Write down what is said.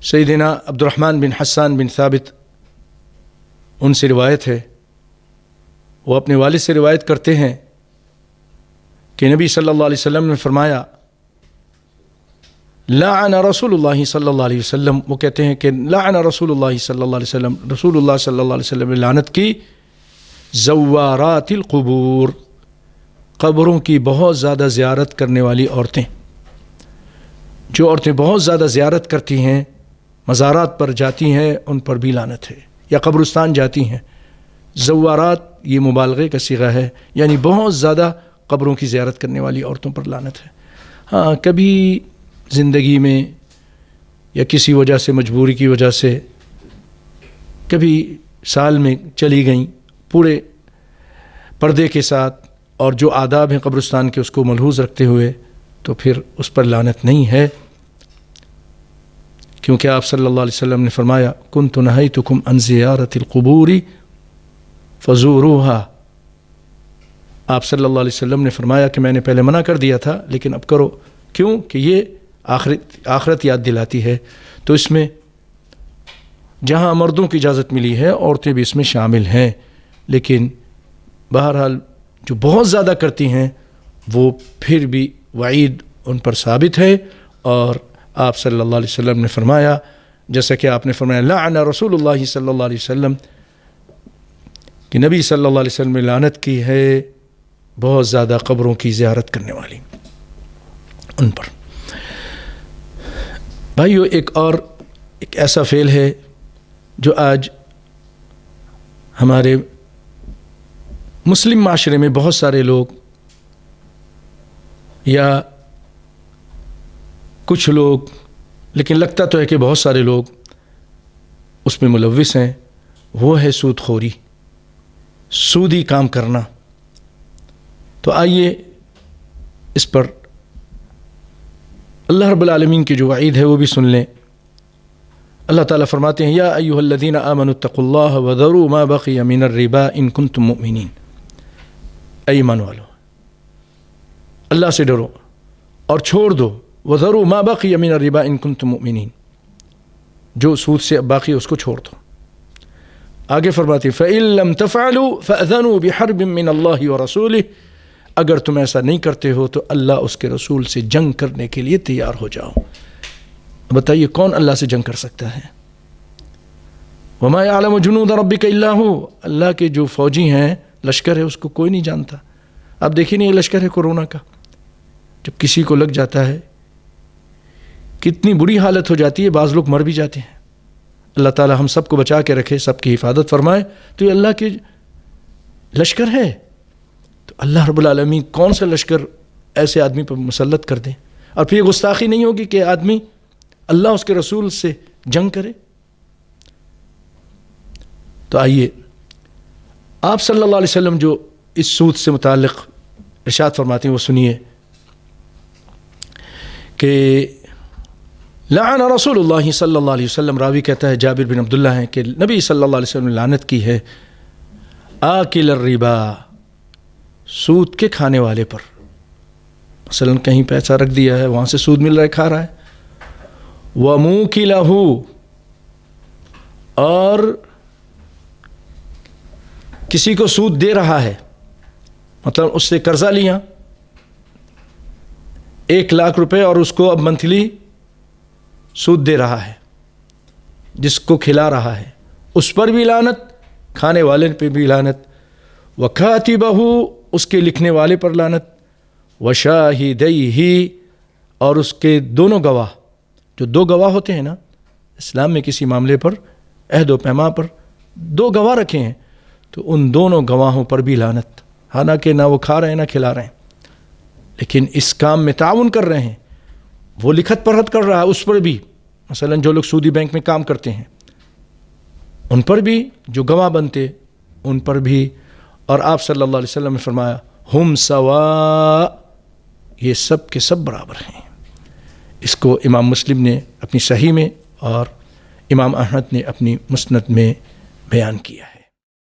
سیدنا عبد الرحمن بن حسان بن ثابت ان سے روایت ہے، وہ اپنے والد سے روایت کرتے ہیں کہ نبی صلی اللہ علیہ وسلم نے فرمایا لعن رسول اللہ صلی اللہ علیہ وسلم، وہ کہتے ہیں کہ لعن رسول اللہ صلی اللہ علیہ وسلم، رسول اللہ صلی اللہ علیہ وسلم نے لعنت کی زوارات القبور، قبروں کی بہت زیادہ زیارت کرنے والی عورتیں، جو عورتیں بہت زیادہ زیارت کرتی ہیں، مزارات پر جاتی ہیں، ان پر بھی لعنت ہے، یا قبرستان جاتی ہیں۔ زوارات یہ مبالغے کا صیغہ ہے، یعنی بہت زیادہ قبروں کی زیارت کرنے والی عورتوں پر لعنت ہے۔ ہاں کبھی زندگی میں یا کسی وجہ سے، مجبوری کی وجہ سے کبھی سال میں چلی گئیں پورے پردے کے ساتھ اور جو آداب ہیں قبرستان کے اس کو ملحوظ رکھتے ہوئے، تو پھر اس پر لعنت نہیں ہے، کیونکہ آپ صلی اللہ علیہ وسلم نے فرمایا کنت نہیتکم عن زیارت القبور فزوروها، آپ صلی اللہ علیہ وسلم نے فرمایا کہ میں نے پہلے منع کر دیا تھا لیکن اب کرو، کیوں کہ یہ آخرت یاد دلاتی ہے۔ تو اس میں جہاں مردوں کی اجازت ملی ہے عورتیں بھی اس میں شامل ہیں، لیکن بہرحال جو بہت زیادہ کرتی ہیں وہ پھر بھی وعید ان پر ثابت ہے، اور آپ صلی اللہ علیہ وسلم نے فرمایا، جیسا کہ آپ نے فرمایا لعن رسول اللہ صلی اللہ علیہ وسلم، کہ نبی صلی اللہ علیہ وسلم نے لعنت کی ہے بہت زیادہ قبروں کی زیارت کرنے والی ان پر۔ بھائیو، ایک ایسا فعل ہے جو آج ہمارے مسلم معاشرے میں بہت سارے لوگ یا کچھ لوگ، لیکن لگتا تو ہے کہ بہت سارے لوگ اس میں ملوث ہیں، وہ ہے سود خوری، سودی کام کرنا۔ تو آئیے اس پر اللہ رب العالمین کی جو وعید ہے وہ بھی سن لیں۔ اللہ تعالیٰ فرماتے ہیں یا ایھا الذین آمنوا اتقوا اللہ وذروا ما بقی من الربا ان کنتم مؤمنین، اے ایمان والو اللہ سے ڈرو اور چھوڑ دو، وذروا ما بقی من الربا ان کنتم مؤمنین، جو سود سے باقی اس کو چھوڑ دو۔ آگے فرماتے ہیں فإن لم تفعلوا فأذنوا بحرب من اللہ ورسولہ، اگر تم ایسا نہیں کرتے ہو تو اللہ اس کے رسول سے جنگ کرنے کے لیے تیار ہو جاؤ۔ بتائیے کون اللہ سے جنگ کر سکتا ہے؟ وما يعلم جنود ربک الا هو، اللہ کے جو فوجی ہیں، لشکر ہے، اس کو کوئی نہیں جانتا۔ اب دیکھیے نہیں، یہ لشکر ہے کورونا کا، جب کسی کو لگ جاتا ہے کتنی بری حالت ہو جاتی ہے، بعض لوگ مر بھی جاتے ہیں۔ اللہ تعالی ہم سب کو بچا کے رکھے، سب کی حفاظت فرمائے۔ تو یہ اللہ کے لشکر ہے، تو اللہ رب العالمین کون سا لشکر ایسے آدمی پر مسلط کر دیں؟ اور پھر یہ گستاخی نہیں ہوگی کہ آدمی اللہ اس کے رسول سے جنگ کرے؟ تو آئیے آپ صلی اللہ علیہ وسلم جو اس سود سے متعلق ارشاد فرماتے ہیں وہ سنیے کہ لعن رسول اللہ صلی اللہ علیہ وسلم، راوی کہتا ہے جابر بن عبداللہ ہیں کہ نبی صلی اللہ علیہ وسلم نے لعنت کی ہے آکل الربا، سود کے کھانے والے پر۔ مثلا کہیں پیسہ رکھ دیا ہے، وہاں سے سود مل رہا ہے، کھا رہا ہے۔ وَمُوكِلَهُ، اور کسی کو سود دے رہا ہے، مطلب اس سے قرضہ لیا 1,00,000 روپے اور اس کو اب منتھلی سود دے رہا ہے، جس کو کھلا رہا ہے، اس پر بھی لعنت، کھانے والے پہ بھی لعنت۔ وَكَاتِبَهُ، اس کے لکھنے والے پر لعنت۔ وَشَاهِدَيْهِ، اور اس کے دونوں گواہ، جو 2 گواہ ہوتے ہیں نا اسلام میں کسی معاملے پر، عہد و پیما پر 2 گواہ رکھے ہیں، تو ان دونوں گواہوں پر بھی لعنت، حالانکہ نہ وہ کھا رہے ہیں نہ کھلا رہے ہیں، لیکن اس کام میں تعاون کر رہے ہیں، وہ لکھت پڑھت کر رہا ہے، اس پر بھی۔ مثلا جو لوگ سودی بینک میں کام کرتے ہیں ان پر بھی، جو گواہ بنتے ان پر بھی۔ اور آپ صلی اللہ علیہ وسلم نے فرمایا ہم سوا، یہ سب کے سب برابر ہیں۔ اس کو امام مسلم نے اپنی صحیح میں اور امام احمد نے اپنی مسند میں بیان کیا ہے۔